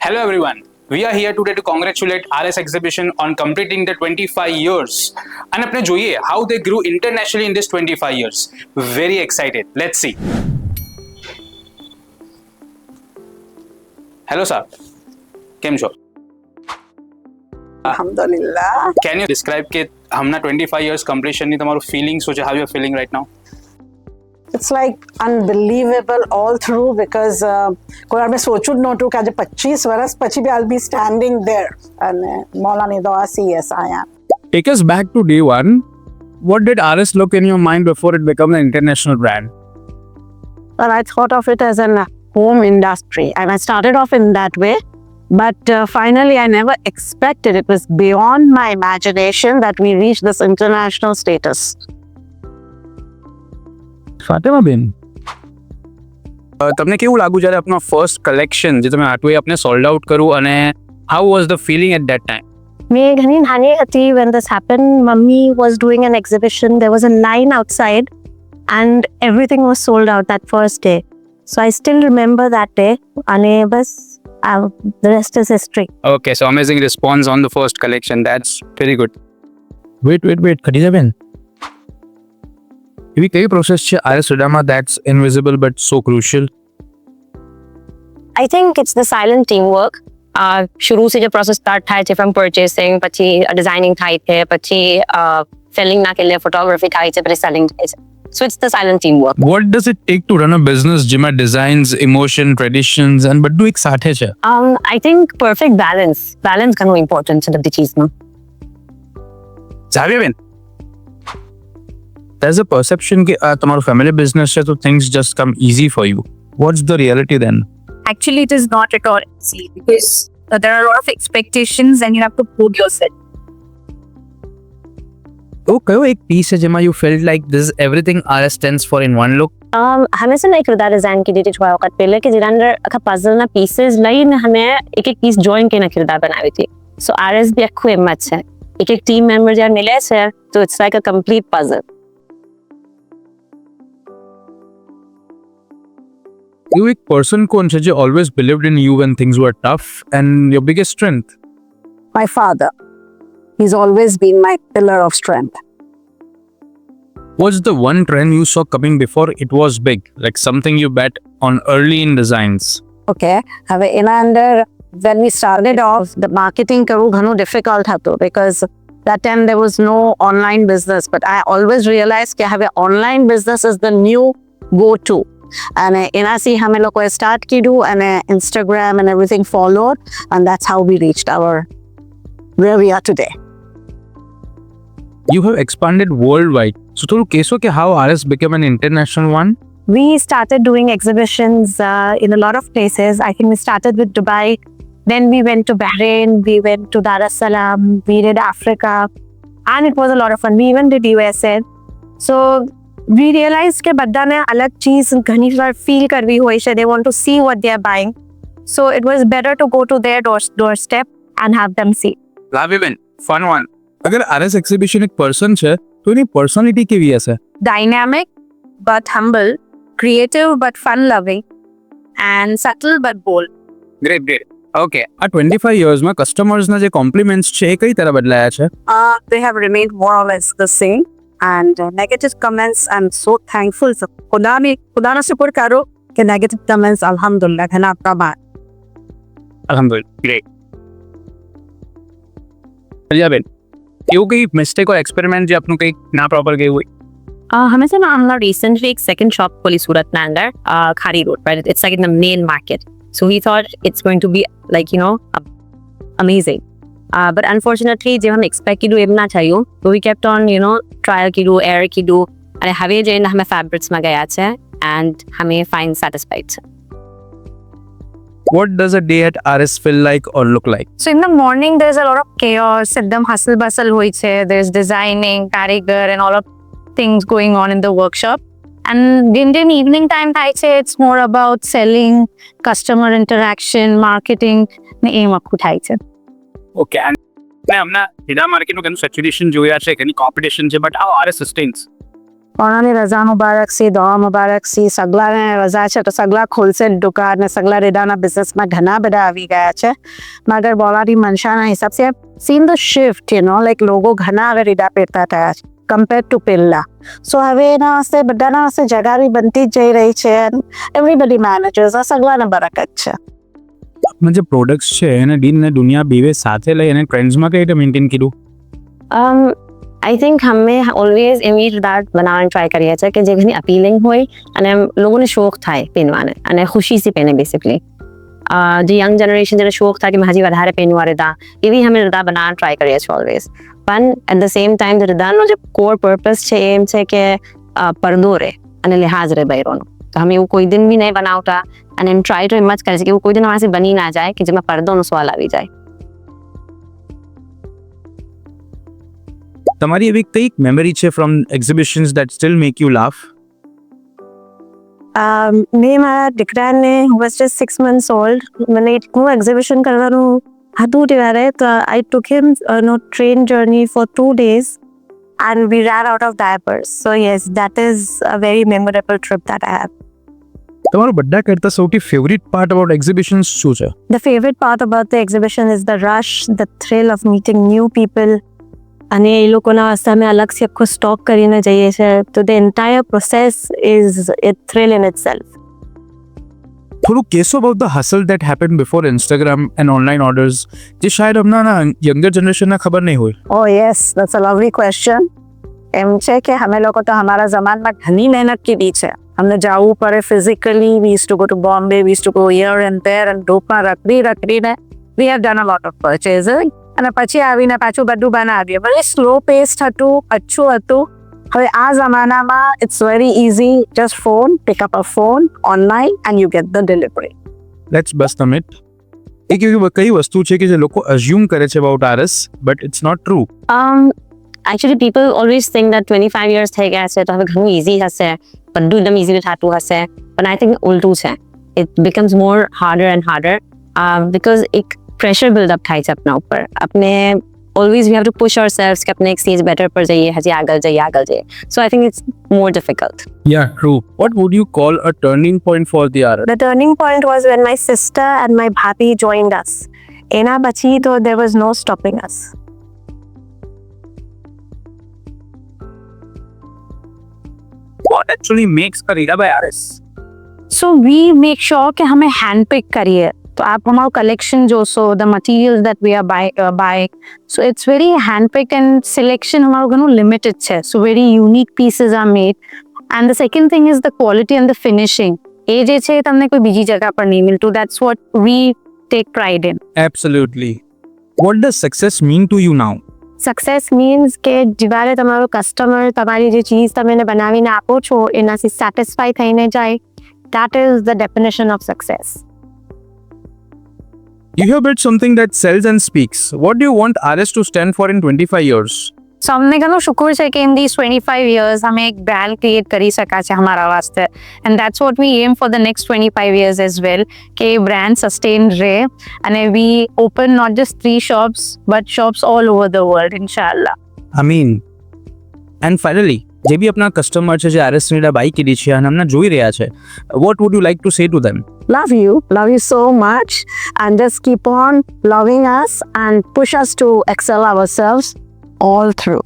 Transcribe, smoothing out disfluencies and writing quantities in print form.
Hello everyone. We are here today to congratulate RS Exhibition on completing the 25 years. And apne જોઈએ how they grew internationally in this 25 years. Very excited. Let's see. Hello sir. કેમ છો? Alhamdulillah. Can you describe કે હમણાં 25 years completion ની તમારું feeling શું છે? How you are feeling right now? It's like unbelievable all through because કોઈ આપણે સોચ્યું જ નહોતું કે આજે 25 વર્ષ પછી બી I'll be standing there અને મૌલાની દુઆ CS આયા. Take us back to day one. What did RS look in your mind before it became an international brand? Well, I thought of it as an home industry and I started off in that way. But finally, I never expected it was beyond my imagination that we reached this international status. Fatima બેન, તમને કેવું લાગ્યું જ્યારે આપનો first collection જે તમે આટલું આપને સોલ્ડ આઉટ કર્યું અને how was the feeling at that time? મેં ઘણી નાની હતી when this happened. Mummy was doing an exhibition. There was a line outside and everything was sold out that first day. So I still remember that day. અને બસ the rest is history. Okay, so amazing response on the first collection. That's very good. Wait, ખરીદા બેન, એવી કઈ process છે RS Sudama that's invisible but so crucial? I think it's the silent teamwork. शुरू से जो process start થાય છે from purchasing, પછી designing થાય છે, પછી selling ના કે લે photography થાય છે, પછી selling થાય છે. So it's the silent teamwork. What does it take to run a business જેમાં designs, emotion, traditions and બધું એક સાથે છે? I think perfect balance. Balance ઘણું important છે બધી ચીઝમાં. જાવ્યા બેન, there's a perception કે તમારું family business છે તો things just come easy for you. What's the reality then? Actually, it is not at all easy because there are a lot of expectations and you have to prove yourself. તો કયો એક piece છે જેમાં you felt like this is everything RS stands for in one look? हमें से नहीं किरदार design की थी थोड़ा वक्त पहले कि जिरांडर अखा पजल ना पीसेस लઈને हमें एक एक पीस जॉइन के ना किरदार बनावी थी. So RS भी આખું એમ જ છે. એક એક ટીમ મેમ્બર જ્યારે મિલે છે તો it's like a complete puzzle. You एक person कौन છે જે always believed in you when things were tough and your biggest strength? My father. He's always been my pillar of strength. What's the one trend you saw coming before it was big? Like something you bet on early in designs? Okay. હવે એના અંદર when we started off, the marketing કરવું ઘણું difficult હતું because that time there was no online business. But I always realized કે હવે online business is the new go-to. અને એનાથી અમે લોકોએ સ્ટાર્ટ કર્યું અને Instagram and everything followed and that's how we reached where we are today. You have expanded worldwide. So થોડું કહેશો કે how RS became an international one? We started doing exhibitions in a lot of places. I think we started with Dubai. Then we went to Bahrain. We went to Dar es Salaam. We did Africa. And it was a lot of fun. We even did USA. So we realized કે બધાને અલગ cheese ઘણી વાર feel કરવી હોય છે. They want to see what they are buying. So it was better to go to their doorstep and have them see. લાવીબેન, fun one. અગર RS exhibition એક person છે તો એની personality કેવી હશે? Dynamic but humble, creative but fun-loving, and subtle but bold. Great. Okay. આ 25 yearsમાં કસ્ટમર્સના જે compliments છે એ કઈ તરફ બદલાયા છે? They have remained more or less the same. And negative comments, I'm so thankful. So, ખુદાનો શુક્ર કરો કે negative comments, alhamdulillah, ઘણા પ્રમાણ. Alhamdulillah. Great. અલિયાબેન, એવું કઈ મિસ્ટેક ઓર એક્સપેરિમેન્ટ જે આપનું કંઈક ના પ્રોપર ગયું હોય? हमें से ना हमने recently एक second shop खोली सूरत में अंदर खारी road, right? It's like in the main market. So we thought it's going to be like, you know, amazing. But unfortunately, जब हम expect की do एम ना चाहिए, तो we kept on, you know, trial की do, error की do, અને હવે જઈને हमें fabrics में गया છે and हमें find satisfied છે. What does a day at RS feel like or look like? So in the morning, there's a lot of chaos. એકદમ hustle bustle હોય છે. There's designing, કારીગર and all of things going on in the workshop. And in the evening time થાય છે, it's more about selling, customer interaction, marketing, ને એમ આખું થાય છે. Okay. And હમણાં હીરા માર્કેટનું કેનું સેચ્યુરેશન જોયા છે, કેની કોમ્પિટિશન છે, but how RS sustains? કોણાની રજા મુબારક સી દવા મુબારક સી સગલાને રજા છે તો સગલા ખોલશે દુકાન ને સગલા રેડાના બિઝનેસમાં ઘણા બધા આવી ગયા છે મગર બોલાની મનશાના હિસાબથી સીન ધ શિફ્ટ લાઈક લોકો ઘણા હવે રીડા પહેરતા થયા છે કમ્પેર ટુ પહેલા સો હવે એના વાસ્તે બધાના વાસ્તે જગારી બનતી જ જઈ રહી છે એવરીબડી મેનેજર્સ આ સગલાને બરકત છે જે પ્રોડક્ટ્સ છે એને ડીન ને દુનિયા બેવે સાથે લઈ અને ટ્રેન્ડ્સમાં કઈ રીતે મેન્ટેન કર્યું આઈ થિંક અમે ઓલવેઝ એવી દાળ બનાવવાની ટ્રાય કરીએ છીએ કે જે ઘણી અપીલિંગ હોય અને લોકોને શોખ થાય પહેરવાને અને ખુશીથી પહેરે બેસિકલી જે યંગ જનરેશન જેને શોખ થાય કે હજી વધારે પહેરવા રદા એવી અમે રદા બનાવવાની ટ્રાય કરીએ છીએ ઓલવેઝ પણ એટ ધ સેમ ટાઈમ રદાનો જે કોર પર્પસ છે એમ છે કે પડદો રહે અને લિહાજ રહે બૈરોનો તો અમે એવું કોઈ દિન બી નહીં બનાવતા અને એમ ટ્રાય તો એમ જ કરે છે કે એવું કોઈ દિન અમારાથી બની ના જાય કે જેમાં પડદોનો સવાલ આવી જાય તમારી એવી કઈ મેમરી છે from exhibitions that steel make you laugh મેં મારા દીકરાને વોઝ જસ્ટ 6 months old મને એટલું એક્ઝિબિશન કરવાનું હતું ત્યારે તો I took him train journey for 2 days and we ran out of diapers so yes that is a very memorable trip that I have. તમારો બધા કરતા સૌથી ફેવરિટ પાર્ટ અબાઉટ એક્ઝિબિશન્સ શું છે The favorite part about the exhibition is the rush, the thrill of meeting new people. અને એ લોકોના વાસ્તે અમે અલગથી આખો સ્ટોક કરીને જઈએ છીએ તો the entire process is a thrill in itself થોડું કહેશો about the hassle that happen before Instagram and online orders જે શાયદ હમણાં યંગર જનરેશનને ખબર નહીં હોય oh yes that's a lovely question એમ છે કે અમે લોકો તો અમારા જમાનમાં ઘણી મહેનત કીધી છે અમને જવું પડે physically we use to go to Bombay we use to go here and there and ધૂપમાં રખડીને we have done a lot of purchasing અને પછી આવીને પાછું બધું બનાવીએ ભલે સ્લો પેસ્ટ હતું અચ્છું હતું હવે આ જમાનામાં it's very easy just phone pick up a phone online and you get the delivery let's bust a myth એક એવી કઈ વસ્તુ છે કે જે લોકો અઝ્યુમ કરે છે about RS but it's not true actually people always think that 25 years થઈ ગયા છે તો હવે ઘણું ઇઝી હશે બધું એકદમ ઇઝી થતું હશે પણ આઈ થિંક ઉલટું છે it becomes more harder and harder because એક પ્રેશર બિલ્ડઅપ થાય છે આપણા ઉપર આપણે always we have to push ourselves કે આપણે એક સ્ટેજ બેટર પર જઈએ હજી આગળ જઈએ so I think it's more difficult yeah true what would you call a turning point for the RS The turning point was when my sister and my bhabi joined us. એના પછી તો there was no stopping us. what actually makes a Rida by RS? So we make sure कि हमें hand pick करिए तो आप हमारा collection जो so the materials that we are buying so it's very hand picked and selection हमारा घणो limited है so very unique pieces are made and the second thing is the quality and the finishing એ જે છે તમને કોઈ બીજી જગા પર નહીં મિલતું that's what we take pride in. Absolutely. What does success mean to you now? Success means કે જ્યારે તમારો કસ્ટમર તમારી જે ચીજ તમે એને બનાવીને આપો છો એનાથી સેટિસ્ફાઈ થઈને જાય that is the definition of success. You have built something that sells and speaks. What do you want RS to stand for in 25 years? So हमने घणो शुक्र છે કે in these 25 years અમે એક brand create કરી શકા છે हमारा वास्ते and that's what we aim for the next 25 years as well કે brand sustain રહે અને we open not just 3 shops but shops all over the world inshallah. I mean, and finally, જે બી આપણા customer છે જે RS ની બાઈ કીધી છે અને અમને જોઈ રહ્યા છે what would you like to say to them? love you so much and just keep on loving us and push us to excel ourselves all through.